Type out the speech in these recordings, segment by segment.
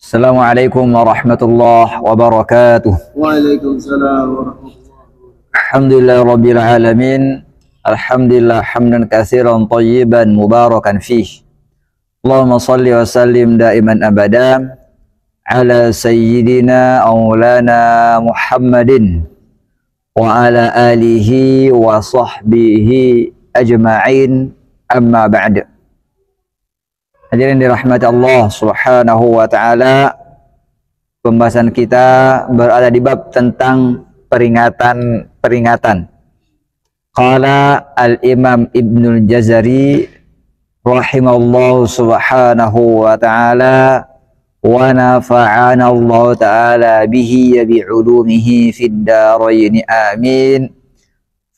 Assalamualaikum warahmatullahi wabarakatuh. Waalaikumsalam warahmatullahi wabarakatuh. Alhamdulillahirabbil alamin. Alhamdulillah hamdan katsiran thayyiban mubarakan fih. Allahumma shalli wa sallim daiman abada ala sayyidina maulana Muhammadin wa ala alihi wa sahbihi ajma'in, amma ba'd. Hadirin dirahmati Allah Subhanahu wa taala, pembahasan kita berada di bab tentang peringatan. Qala al-Imam Ibnul Jazari rahimallahu subhanahu wa ta'ala wa nafa'ana Allah ta'ala bihi bi ulumihi fid darain amin.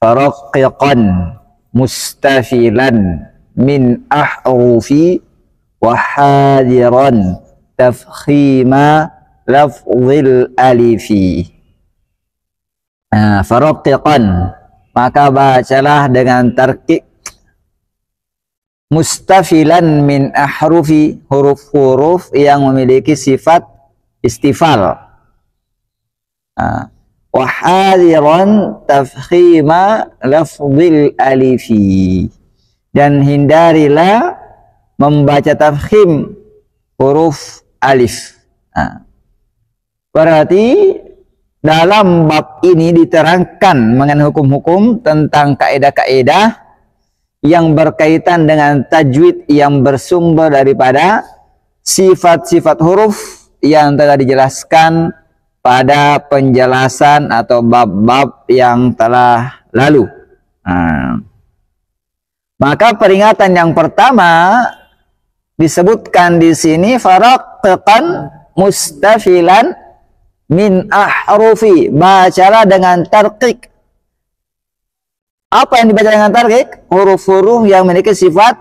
Faraqqiqan mustafilan min ahrufi wa hadiran tafkhima lafzil alifi. Faraqqiqan, maka bacalah dengan tarqiq, mustafilan min ahrufi, huruf-huruf yang memiliki sifat istifal. Wa hadiran tafkhima lafzil alifi, dan hindarilah membaca tafkhim huruf alif. Berarti dalam bab ini diterangkan mengenai hukum-hukum tentang kaidah-kaidah yang berkaitan dengan tajwid yang bersumber daripada sifat-sifat huruf yang telah dijelaskan pada penjelasan atau bab-bab yang telah lalu. Maka peringatan yang pertama disebutkan di sini, faraqqiqan mustafilan min ahrufi, bacalah dengan tarqiq. Apa yang dibaca dengan tarqiq? Huruf-huruf yang memiliki sifat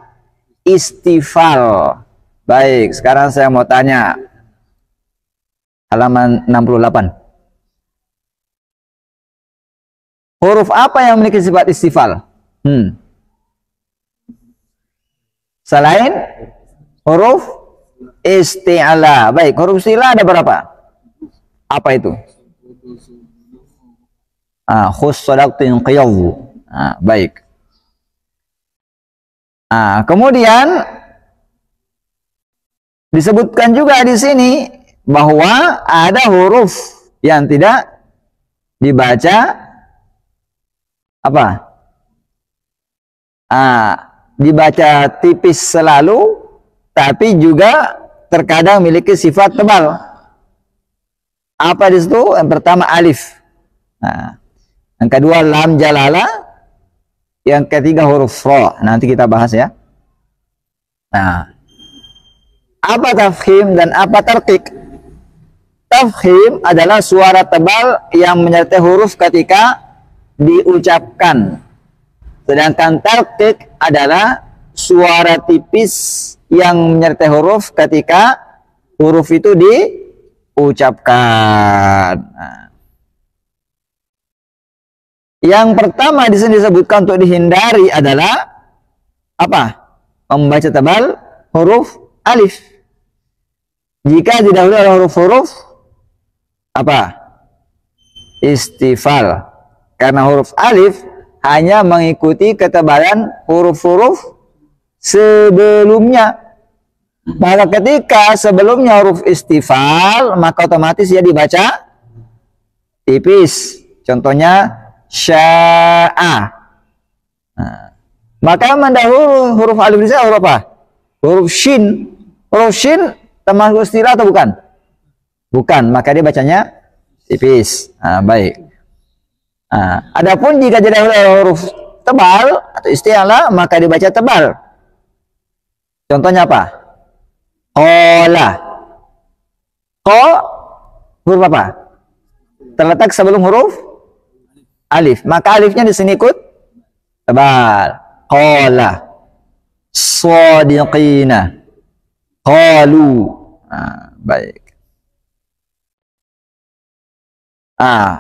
istifal. Baik, sekarang saya mau tanya, halaman 68. Huruf apa yang memiliki sifat istifal? Selain huruf isti'la. Baik, huruf isti'la ada berapa? Apa itu? Khussadaqtin qiyadhu. Baik. Kemudian disebutkan juga di sini bahwa ada huruf yang tidak dibaca apa? Dibaca tipis selalu, tapi juga terkadang memiliki sifat tebal. Apa di situ? Yang pertama alif. Yang kedua lam jalalah. Yang ketiga huruf ra. Nanti kita bahas ya. Apa tafkhim dan apa tarqiq? Tafkhim adalah suara tebal yang menyertai huruf ketika diucapkan. Sedangkan tarqiq adalah suara tipis yang menyertai huruf ketika huruf itu diucapkan. Yang pertama di sini disebutkan untuk dihindari adalah apa? Membaca tebal huruf alif. Jika didahului oleh huruf-huruf apa? Istifal. Karena huruf alif hanya mengikuti ketebalan huruf-huruf sebelumnya. Maka ketika sebelumnya huruf istifal, maka otomatis dia dibaca tipis. Contohnya sya'a. Maka mendahului huruf alif di sana huruf apa? Huruf shin. Huruf shin termasuk istilah atau bukan? Bukan, maka dia bacanya tipis. Baik. Adapun jika didahului oleh huruf tebal atau isti'la, maka dibaca tebal. Contohnya apa? Qala. Qa huruf apa? Terletak sebelum huruf alif. Maka alifnya di sini ikut tebal. Qala. Shadiqina. Qalu. Baik.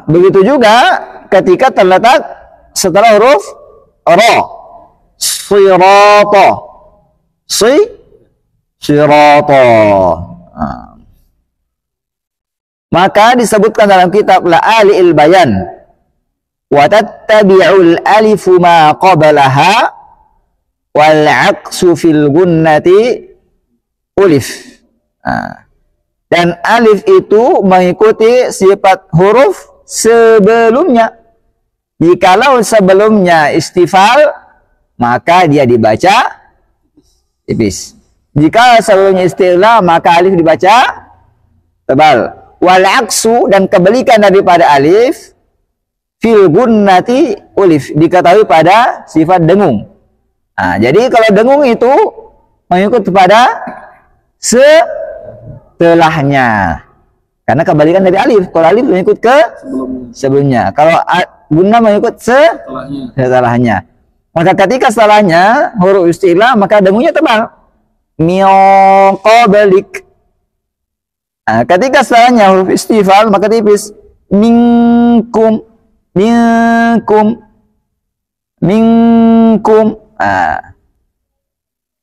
Begitu juga ketika terletak setelah huruf ra. Sirata. Sirata. Maka disebutkan dalam kitab La'ali'il Bayan, wa tattabi'ul alifu ma qablaha wal 'aqsu fil gunnati ulif. Dan alif itu mengikuti sifat huruf sebelumnya. Jikalau sebelumnya istifal, maka dia dibaca tipis. Jika sebelumnya isti'la, maka alif dibaca tebal. Wal 'aqsu, dan kebalikan daripada alif, fil gunnati ulif, diketahui pada sifat dengung. Jadi kalau dengung itu mengikut pada setelahnya, karena kebalikan dari alif. Kalau alif mengikut ke sebelumnya, kalau gunnah mengikut setelahnya. Maka ketika setelahnya huruf istilah, maka dengungnya tebal. Min qablik. Ketika setelahnya huruf istifal, maka tipis. Minkum, minkum, minkum.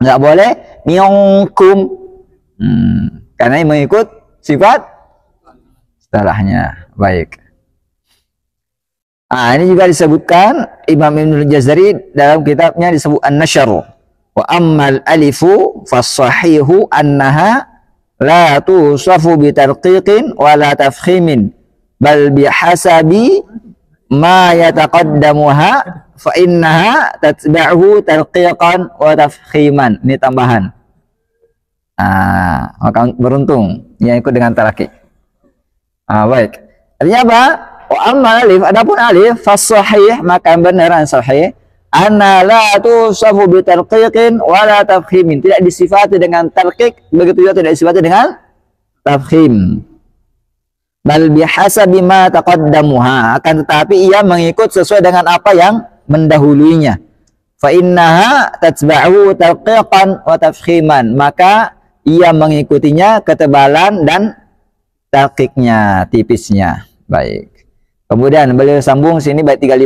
Nggak boleh minkum, karena mengikut sifat setelahnya. Baik. Ini juga disebutkan Imam Ibnul Jazari dalam kitabnya disebut An-Nashr. Wa ammal alifu fas-sahihu annaha la tusafu bitarqiqin wa la tafkhimin bal bihasabi ma yataqaddamuha fa innaha tatba'uhu tarqiqan wa tafkhiman. Ini tambahan. Maka beruntung yang ikut dengan tarqiq. Baik. Artinya apa? Wa amma alif, adapun alif fas-sahih, maka benaran sahih, anna la tusafu bi tarqiqin wa la tafkhimin, tidak disifati dengan tarqiq, begitu juga tidak disifati dengan tafkhim. Bal bihasabi ma taqaddamuha, akan tetapi ia mengikut sesuai dengan apa yang mendahuluinya. Fa innaha tatba'u tarqiqan wa tafkhiman, maka ia mengikutinya ketebalan dan tarqiqnya, tipisnya. Baik. Kemudian beliau sambung sini bait 35.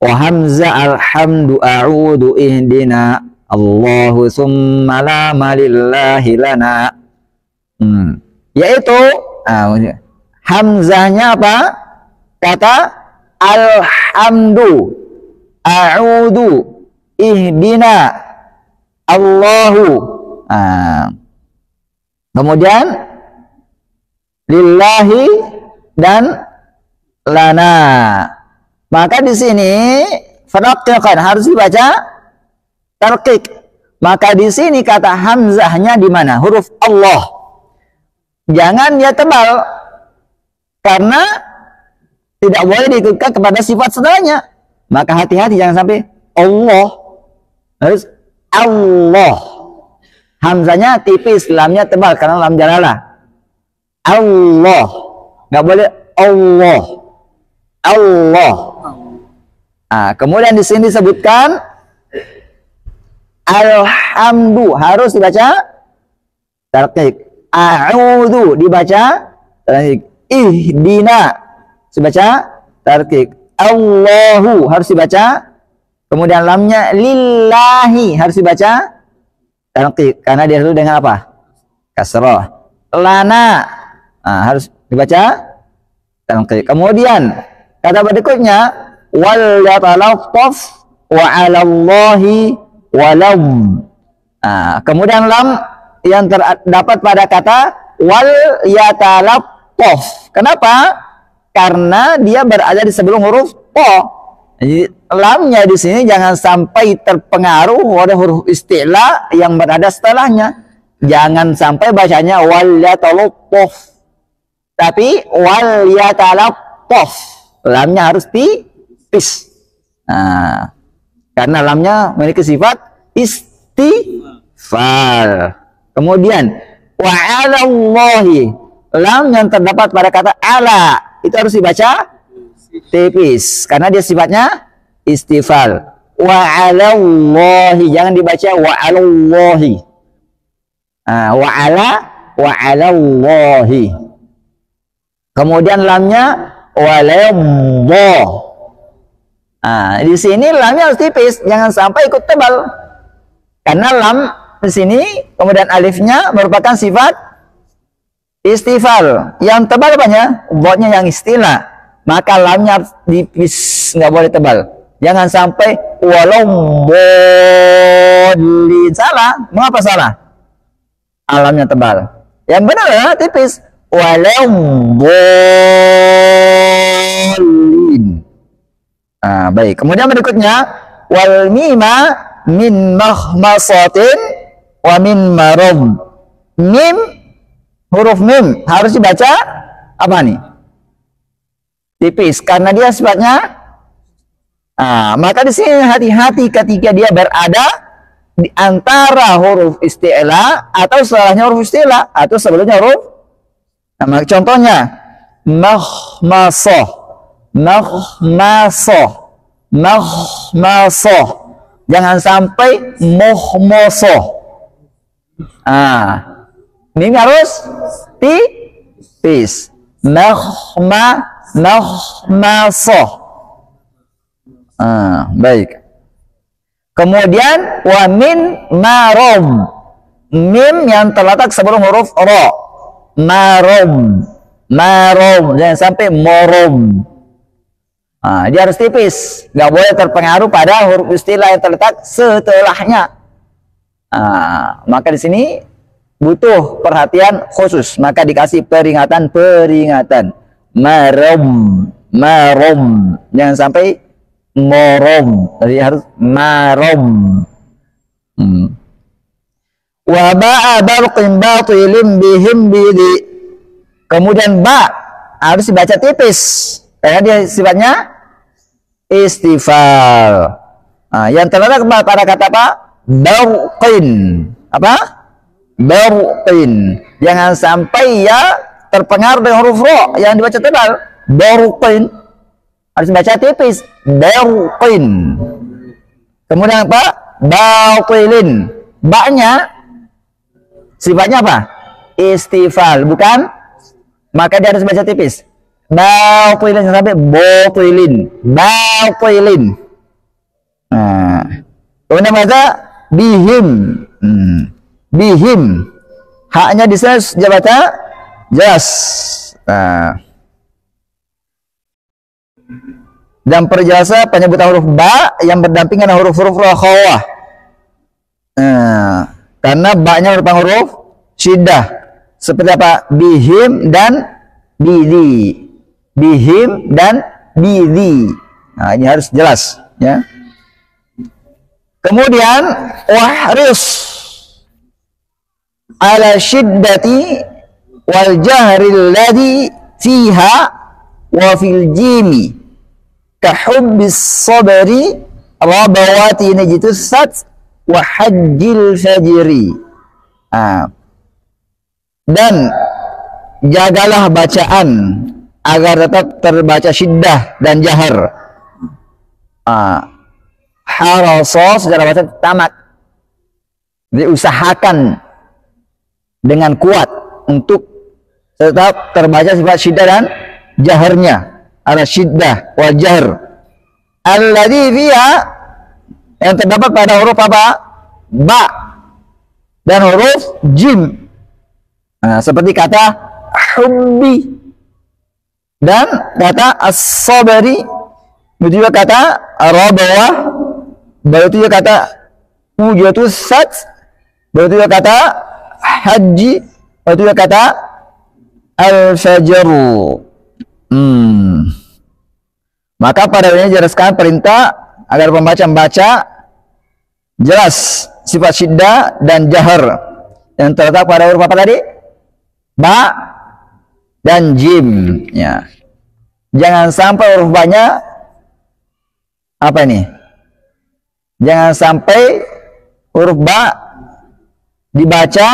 Wa hamza alhamdu a'udhu ihdina Allahu summa la malillahi lana. Yaitu hamzahnya apa? Kata alhamdu a'udhu ihdina Allahu. Kemudian lillahi dan lana. Maka di sini farqiqan harus dibaca tarqiq. Maka di sini kata hamzahnya di mana? Huruf Allah. Jangan dia tebal, karena tidak boleh diikutkan kepada sifat setelahnya. Maka hati-hati jangan sampai Allah, harus Allah. Hamzahnya tipis, lamnya tebal karena lam jalalah. Allah, nggak boleh Allah. Allah. Kemudian di sini disebutkan alhamdu harus dibaca tarqiq. A'udzu dibaca tarqiq. Ihdina dibaca tarqiq. Allahu harus dibaca. Kemudian lamnya lillahi harus dibaca tarqiq, karena dia dulu dengan apa? Kasrah. Lana harus dibaca tarqiq. Kemudian kata berikutnya wal yatalaffaf wa 'alallahi walau. Kemudian lam yang terdapat pada kata wal yatalaffaf. Kenapa? Karena dia berada di sebelum huruf po. Jadi lamnya di sini jangan sampai terpengaruh oleh huruf isti'la yang berada setelahnya. Jangan sampai bacanya wal yatalaffaf, tapi wal yatalaffaf. Lamnya harus tipis. Karena lamnya memiliki sifat istifal. Kemudian wa 'alallahi, lam yang terdapat pada kata ala itu harus dibaca tipis karena dia sifatnya istifal. Wa 'alallahi, jangan dibaca wa 'alallahi. Wa 'alallahi. Kemudian lamnya waladhdall. Di sini lamnya harus tipis, jangan sampai ikut tebal. Karena lam di sini kemudian alifnya merupakan sifat Istifal yang tebal apanya? Dotnya yang istilah, maka lamnya tipis, nggak boleh tebal. Jangan sampai walau boleh salah. Mengapa salah? Alamnya tebal. Yang benar ya tipis. Walau bolin. Baik. Kemudian berikutnya wal mima min mahmasatin wa min marad. Mim, huruf mim harus dibaca apa nih? Tipis karena dia sifatnya. Maka di sini hati-hati ketika dia berada di antara huruf isti'la atau setelahnya huruf isti'la atau sebelumnya huruf. Contohnya mahmasoh, mahmasoh, mahmasoh. Jangan sampai muhmosoh. Ini harus tipis. Mahmasoh. Baik. Kemudian wa min marom, mim yang terletak sebelum huruf ro. Marom, marom, jangan sampai morom. Dia harus tipis, nggak boleh terpengaruh pada huruf istilah yang terletak setelahnya. Maka di sini butuh perhatian khusus, maka dikasih peringatan. Marom, marom, jangan sampai morom, jadi harus marom. Wa ba'a barqin batilin bihim bidi. Kemudian ba harus dibaca tipis karena dia sifatnya istifal. Yang terletak pada kata apa? Barqin. Apa? Barqin. Jangan sampai ya terpengaruh dengan huruf ro yang dibaca tebal. Barqin. Harus dibaca tipis. Barqin. Kemudian apa? Batilin. Ba-nya sifatnya apa? Istifal, bukan? Maka dia harus baca tipis. Batilin sampai batilin. Batilin. Kemudian baca bihim. Bihim. Haknya di sana dia baca jelas. Dan perjelasan penyebutan huruf ba yang berdampingan dengan huruf-huruf rokhawah. Karena ba-nya merupakan huruf syiddah. Seperti apa? Bihim dan bidi. Bihim dan bidi. Ini harus jelas ya. Kemudian wahris ala syiddati wal jahril ladhi fiha wa fil jimi kahubbis sabri rabawati najtusat wa hajjil fajri. Dan jagalah bacaan agar tetap terbaca syiddah dan jahar. Harasa secara bahasa tamat, diusahakan dengan kuat untuk tetap terbaca sifat syiddah dan jaharnya. Ala syiddah wa jahr alladhi fiha, yang terdapat pada huruf apa? Ba dan huruf jim. Seperti kata hubbi dan kata as-sabri, begitu juga kata rabawah, begitu juga kata ujatus sat, begitu juga kata haji, begitu juga kata al-fajru. Maka pada ini jelaskan perintah agar pembaca membaca jelas sifat syiddah dan jahar yang terletak pada huruf apa tadi? Ba dan jim ya. Jangan sampai huruf ba-nya apa ini? Jangan sampai huruf ba dibaca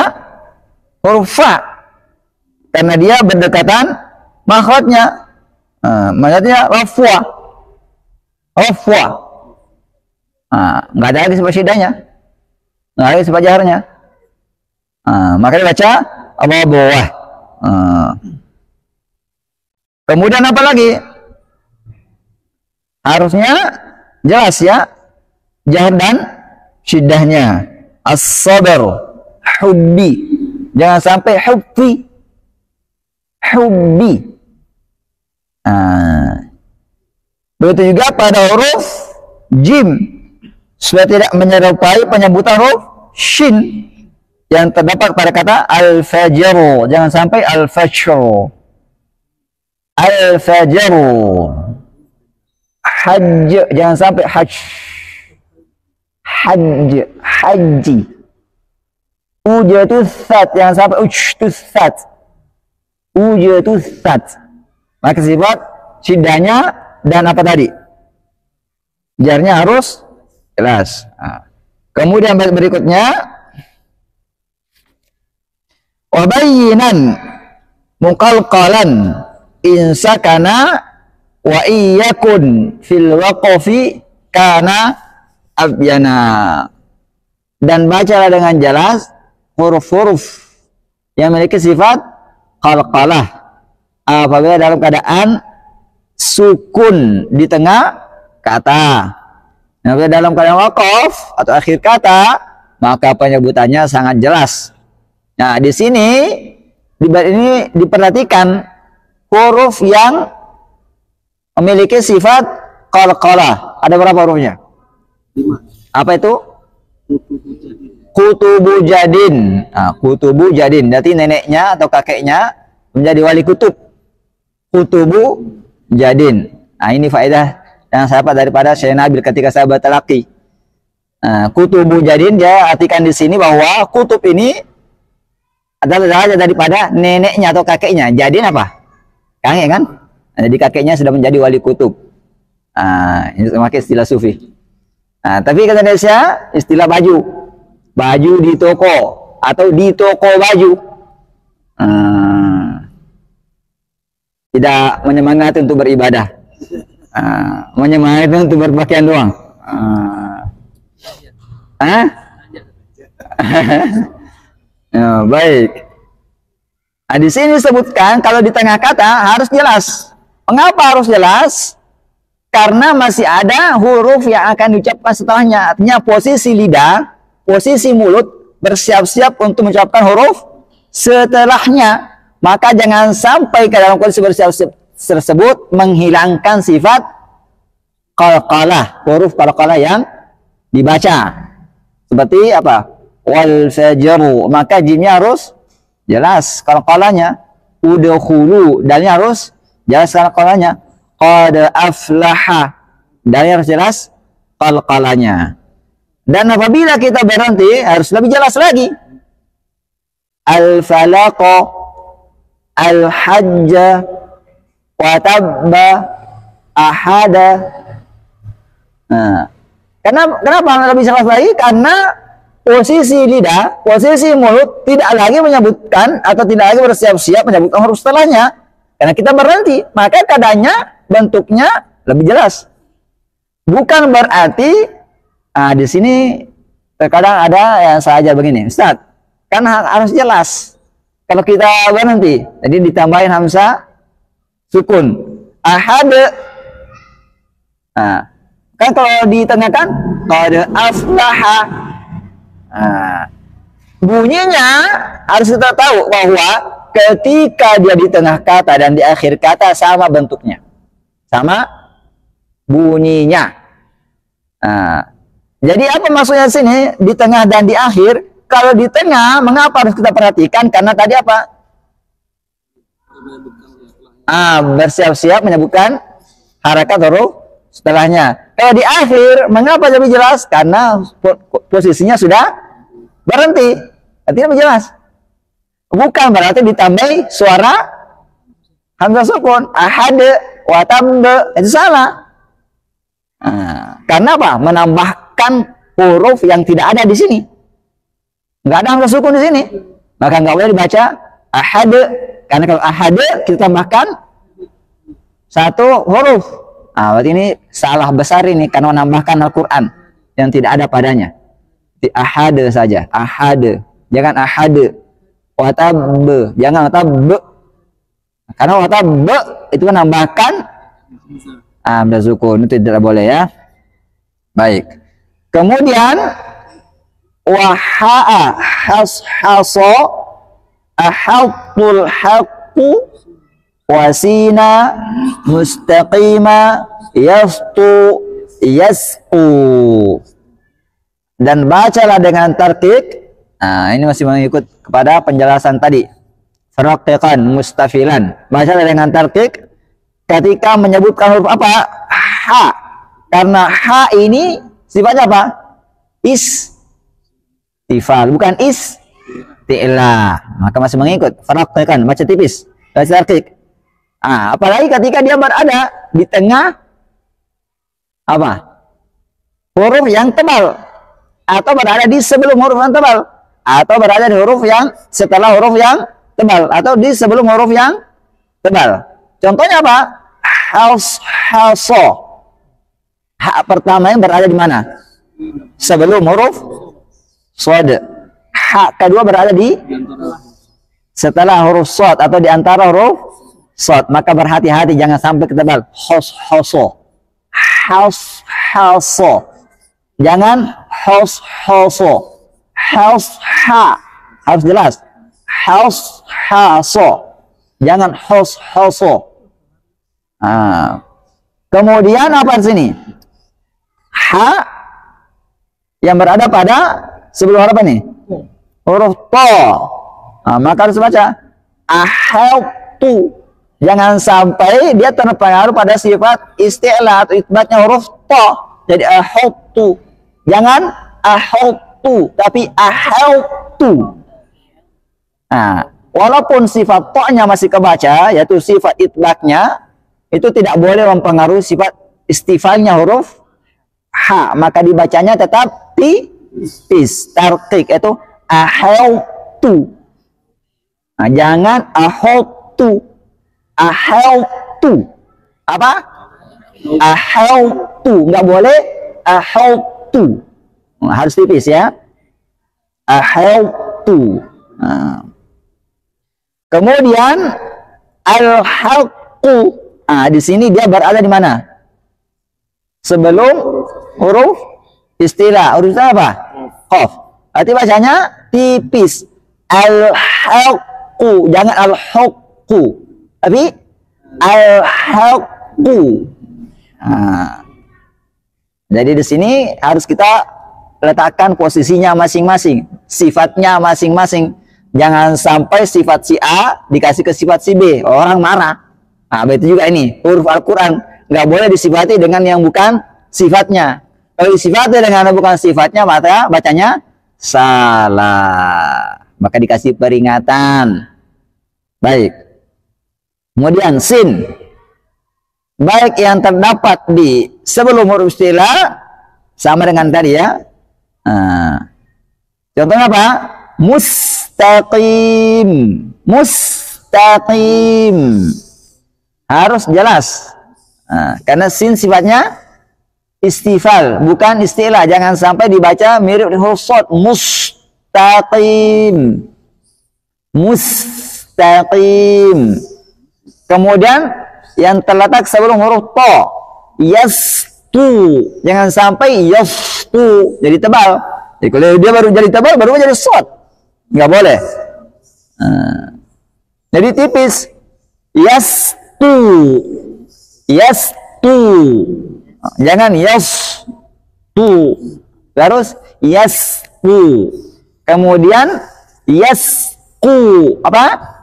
huruf fa karena dia berdekatan makhrajnya. Maknanya rafwa. Rafwa. Nggak ada lagi sifat syiddahnya, nggak ada lagi sifat jaharnya. Maka dibaca bawah. Kemudian apa lagi? Harusnya jelas ya jahar dan syiddahnya. As-sabr, hubbi, jangan sampai hubbi. hubbi. Begitu juga pada huruf jim, supaya tidak menyerupai penyebutan huruf shin yang terdapat pada kata al-fajr. Jangan sampai al-fajr. Al-fajr. Hajj, jangan sampai hajj. Hajj, haji. Ujatusat, jangan sampai ujtusat. Ujatusat. Maka sifat syidahnya dan apa tadi? Jarnya harus jelas. Kemudian berikutnya wabayyinan muqalqalan insakana wa iyakun fil waqfi kana abyana. Dan bacalah dengan jelas huruf-huruf yang memiliki sifat qalqalah apabila dalam keadaan sukun di tengah kata. Apabila dalam keadaan waqaf atau akhir kata, maka penyebutannya sangat jelas. Nah, di sini ini diperhatikan huruf yang memiliki sifat qalqalah. Ada berapa hurufnya? 5. Apa itu? Kutubu jadin. Kutubu jadin. Berarti neneknya atau kakeknya menjadi wali kutub. Kutubu jadin. Ini faedah yang saya dapat daripada Syekh Nabil ketika saya bertalaqi. Kutubu jadin, dia artikan di sini bahwa kutub ini adalah daripada neneknya atau kakeknya. Jadin apa? Kakek kan? Jadi kakeknya sudah menjadi wali kutub. Ini memakai istilah sufi. Tapi kata Indonesia istilah baju. Baju di toko atau di toko baju. Tidak menyemangati untuk beribadah, menyemangati untuk berpakaian doang. Baik. Di sini disebutkan kalau di tengah kata harus jelas. Mengapa harus jelas? Karena masih ada huruf yang akan diucapkan setelahnya. Artinya posisi lidah, posisi mulut bersiap-siap untuk mengucapkan huruf setelahnya. Maka jangan sampai ke dalam kondisi bersiap-siap tersebut menghilangkan sifat qalqalah, huruf qalqalah yang dibaca. Seperti apa? Wal fajru, maka jimnya harus jelas qalqalahnya. Udkhulu, dalnya harus jelas qalqalahnya. Qad aflaha, dalnya harus jelas qalqalahnya. Dan apabila kita berhenti harus lebih jelas lagi. Al falaq, al-hajja, watabba, ahada. Kenapa lebih jelas lagi? Karena posisi lidah, posisi mulut tidak lagi menyebutkan atau tidak lagi bersiap-siap menyebutkan huruf setelahnya. Karena kita berhenti, maka keadaannya, bentuknya lebih jelas. Bukan berarti di sini terkadang ada yang saya ajar begini, Ustaz, kan harus jelas. Kalau kita berhenti, jadi ditambahin hamzah sukun. Ahad. Kan kalau ditengahkan qad aflaha. Bunyinya harus kita tahu bahwa ketika dia di tengah kata dan di akhir kata sama bentuknya. Sama bunyinya. Jadi apa maksudnya sini di tengah dan di akhir? Kalau di tengah, mengapa harus kita perhatikan? Karena tadi apa? Bersiap-siap menyebutkan harakat huruf setelahnya. Kalau di akhir, mengapa lebih jelas? Karena posisinya sudah berhenti. Artinya lebih jelas. Bukan berarti ditambahi suara hamzah sukun. Ahad, watambe, itu salah. Karena apa? Menambahkan huruf yang tidak ada di sini. Nggak ada hamzah sukun di sini, maka nggak boleh dibaca ahad. Karena kalau ahad kita tambahkan satu huruf, berarti ini salah besar ini karena menambahkan Al-Quran yang tidak ada padanya. Ahad saja, ahad, jangan ahad. Watab, jangan watab. Karena watab itu menambahkan hamzah sukun, itu tidak boleh ya. Baik. Kemudian waha'a hashaso ahadul haqqu wasina, mustaqima, yastu, yasqu. Dan bacalah dengan tarqiq. Nah, ini masih mengikut kepada penjelasan tadi. Raqiqan, mustafilan. Bacalah dengan tarqiq ketika menyebutkan huruf apa? Ha. Karena ha ini sifatnya apa? Istifal, bukan isti'la. Maka masih mengikut. Raqiqan, baca tipis. Baca tarqiq. Apalagi ketika dia berada di tengah apa? Huruf yang tebal, atau berada di sebelum huruf yang tebal, atau berada di huruf yang setelah huruf yang tebal, atau di sebelum huruf yang tebal. Contohnya apa? Haso. Ha pertama yang berada di mana? Sebelum huruf shad. Ha kedua berada di setelah huruf shad atau di antara huruf shad. Maka berhati-hati jangan sampai ketebal. Haso. Jangan haso. Ha harus jelas. Haso. Jangan haso. Kemudian apa di sini? Ha yang berada pada sebelum huruf apa nih? Huruf to. Maka harus baca ahautu. Jangan sampai dia terpengaruh pada sifat isti'la atau isbatnya huruf to. Jadi ahautu. Jangan ahautu, tapi ahautu. Walaupun sifat to-nya masih kebaca, yaitu sifat itbaknya, itu tidak boleh mempengaruhi sifat istifalnya huruf ha. Maka dibacanya tetap tipis, tarqiq, yaitu ahautu. Jangan ahautu. Ahautu. Apa? Ahautu. Nggak boleh ahautu. Harus tipis ya. Ahautu. Kemudian al-haqqu. Di sini dia berada di mana? Sebelum huruf istilah. Huruf istilah apa? Qaf. Berarti bacanya tipis. Al-haqqu. Jangan al-haqqu, tapi al-haqqu. Jadi di sini harus kita letakkan posisinya masing-masing, sifatnya masing-masing. Jangan sampai sifat si A dikasih ke sifat si B, orang marah. Begitu juga ini huruf Al-Quran, nggak boleh disifati dengan yang bukan sifatnya. Kalau disifati dengan yang bukan sifatnya, maka bacanya salah. Maka dikasih peringatan. Baik. Kemudian sin, baik yang terdapat di sebelum huruf istilah sama dengan tadi ya. Contohnya apa? Mustaqim. Mustaqim. Harus jelas. Karena sin sifatnya istifal, bukan istilah. Jangan sampai dibaca mirip huruf shad. Mustaqim. Mustaqim. Kemudian yang terletak sebelum huruf to, yastu. Jangan sampai yastu jadi tebal. Jadi kalau dia baru jadi tebal, baru jadi shad. Nggak boleh. Jadi tipis. Yastu. Yastu. Jangan yastu. Terus yasku. Kemudian yasku. Apa?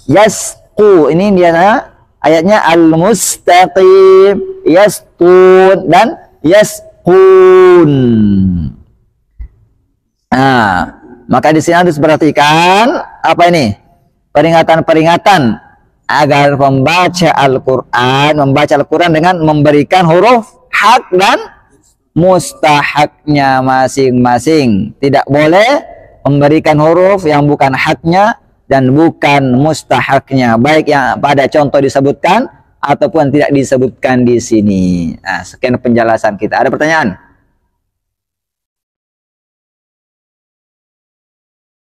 Yasku. Ini dia ayatnya al-mustaqim, yastun dan yaskun. Maka di sini harus perhatikan apa ini? Peringatan-peringatan agar membaca Al-Quran dengan memberikan huruf hak dan mustahaknya masing-masing. Tidak boleh memberikan huruf yang bukan haknya dan bukan mustahaknya, baik yang pada contoh disebutkan ataupun tidak disebutkan di sini. Sekian penjelasan kita. Ada pertanyaan?